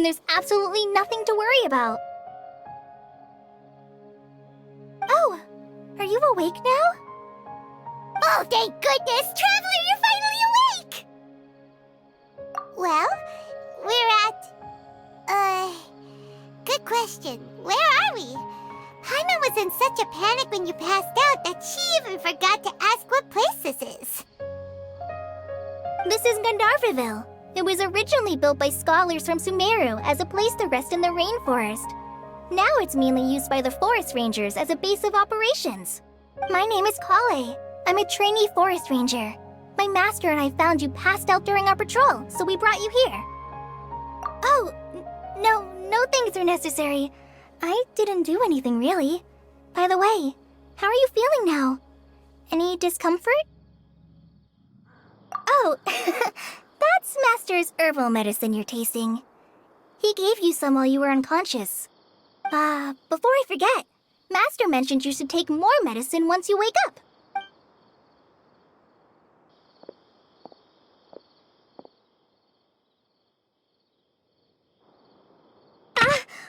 and there's absolutely nothing to worry about. Oh, are you awake now? Oh, thank goodness! Traveler, you're finally awake! Well, we're at... Good question. Where are we? Paimon was in such a panic when you passed out that she even forgot to ask what place this is. This is Gandharvaville. It was originally built by scholars from Sumeru as a place to rest in the rainforest. Now it's mainly used by the forest rangers as a base of operations. My name is Kale. I'm a trainee forest ranger. My master and I found you passed out during our patrol, so we brought you here. Oh, no thanks are necessary. I didn't do anything really. By the way, how are you feeling now? Any discomfort? Oh, that's Master's herbal medicine you're tasting. He gave you some while you were unconscious. Before I forget, Master mentioned you should take more medicine once you wake up.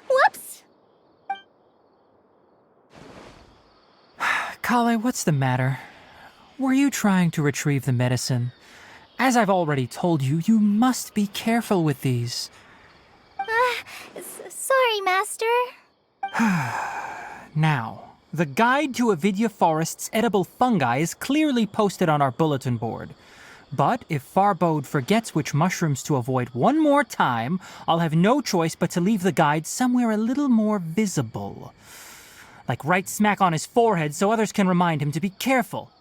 Whoops! Kale, what's the matter? Were you trying to retrieve the medicine? As I've already told you, you must be careful with these. Sorry, Master. Now, the guide to Avidya Forest's edible fungi is clearly posted on our bulletin board. But if Farbode forgets which mushrooms to avoid one more time, I'll have no choice but to leave the guide somewhere a little more visible. Like right smack on his forehead so others can remind him to be careful.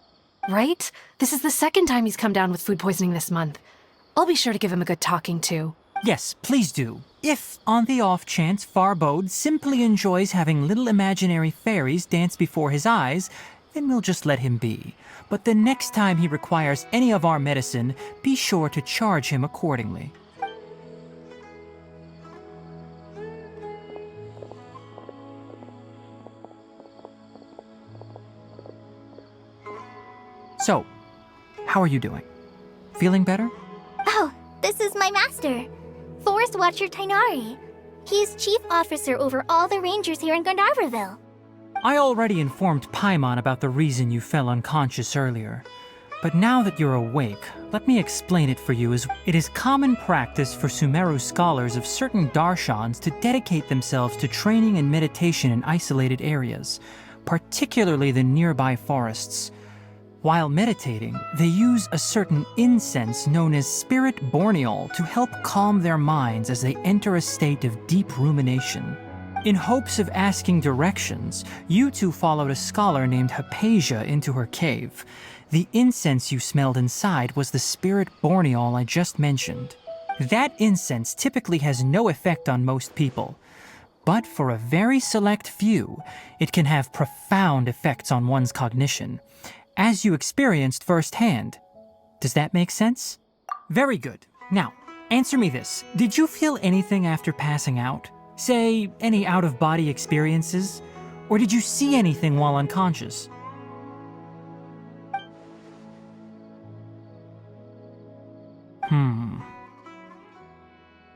Right? This is the second time he's come down with food poisoning this month. I'll be sure to give him a good talking to. Yes, please do. If, on the off chance, Farbode simply enjoys having little imaginary fairies dance before his eyes, then we'll just let him be. But the next time he requires any of our medicine, be sure to charge him accordingly. So, how are you doing? Feeling better? Oh, this is my master, Forest Watcher Tainari. He's chief officer over all the rangers here in Gandharvaville. I already informed Paimon about the reason you fell unconscious earlier. But now that you're awake, let me explain it for you as it is common practice for Sumeru scholars of certain darshans to dedicate themselves to training and meditation in isolated areas, particularly the nearby forests. While meditating, they use a certain incense known as spirit borneol to help calm their minds as they enter a state of deep rumination. In hopes of asking directions, you two followed a scholar named Hypatia into her cave. The incense you smelled inside was the spirit borneol I just mentioned. That incense typically has no effect on most people, but for a very select few, it can have profound effects on one's cognition, as you experienced firsthand. Does that make sense? Very good. Now, answer me this. Did you feel anything after passing out? Say, any out-of-body experiences? Or did you see anything while unconscious?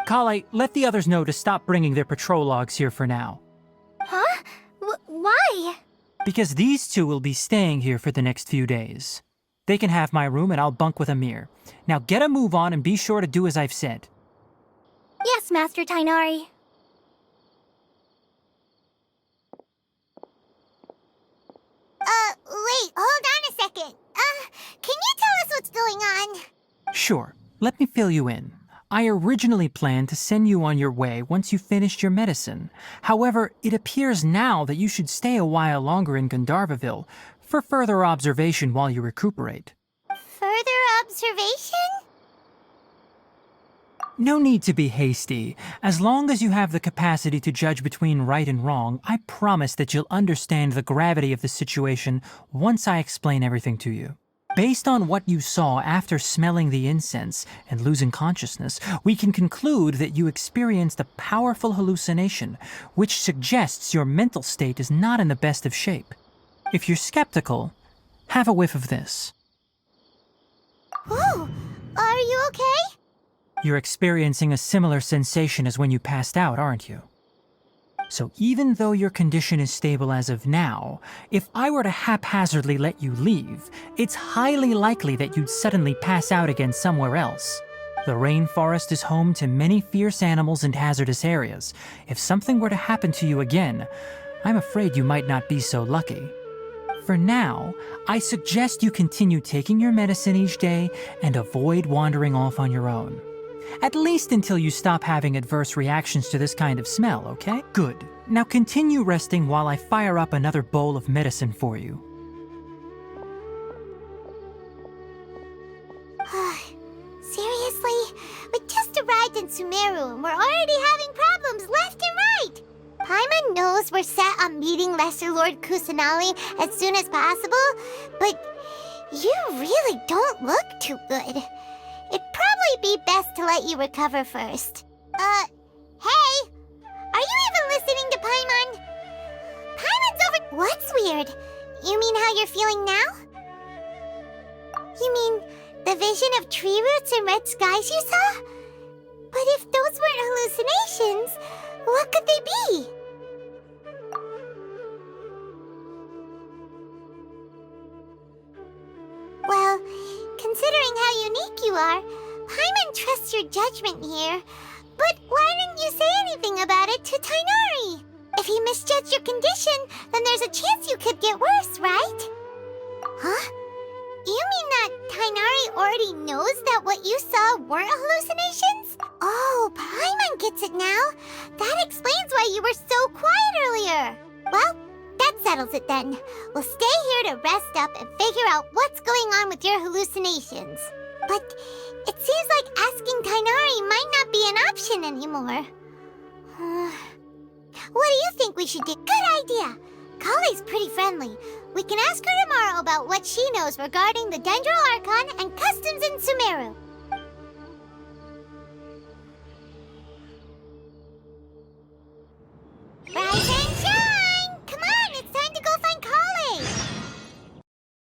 Kale, let the others know to stop bringing their patrologues here for now. Huh? Why? Because these two will be staying here for the next few days. They can have my room and I'll bunk with Amir. Now get a move on and be sure to do as I've said. Yes, Master Tainari. Wait, hold on a second. Can you tell us what's going on? Sure, let me fill you in. I originally planned to send you on your way once you finished your medicine. However, it appears now that you should stay a while longer in Gandharvaville for further observation while you recuperate. Further observation? No need to be hasty. As long as you have the capacity to judge between right and wrong, I promise that you'll understand the gravity of the situation once I explain everything to you. Based on what you saw after smelling the incense and losing consciousness, we can conclude that you experienced a powerful hallucination, which suggests your mental state is not in the best of shape. If you're skeptical, have a whiff of this. Ooh, are you okay? You're experiencing a similar sensation as when you passed out, aren't you? So even though your condition is stable as of now, if I were to haphazardly let you leave, it's highly likely that you'd suddenly pass out again somewhere else. The rainforest is home to many fierce animals and hazardous areas. If something were to happen to you again, I'm afraid you might not be so lucky. For now, I suggest you continue taking your medicine each day and avoid wandering off on your own. At least until you stop having adverse reactions to this kind of smell, okay? Good. Now continue resting while I fire up another bowl of medicine for you. Seriously? We just arrived in Sumeru and we're already having problems left and right! Paimon knows we're set on meeting Lesser Lord Kusanali as soon as possible, but you really don't look too good. It'd probably be best to let you recover first. Hey! Are you even listening to Paimon? Paimon's over— What's weird? You mean how you're feeling now? You mean the vision of tree roots and red skies you saw? But if those weren't hallucinations, what could they be? Well, considering how unique you are, Paimon trusts your judgment here. But why didn't you say anything about it to Tainari? If he misjudged your condition, then there's a chance you could get worse, right? Huh? You mean that Tainari already knows that what you saw weren't hallucinations? Oh, Paimon gets it now. That explains why you were so quiet earlier. Well, that settles it then. We'll stay here to rest up and figure out what's going on with your hallucinations. But it seems like asking Tainari might not be an option anymore. What do you think we should do? Good idea! Kale's pretty friendly. We can ask her tomorrow about what she knows regarding the Dendro Archon and customs in Sumeru.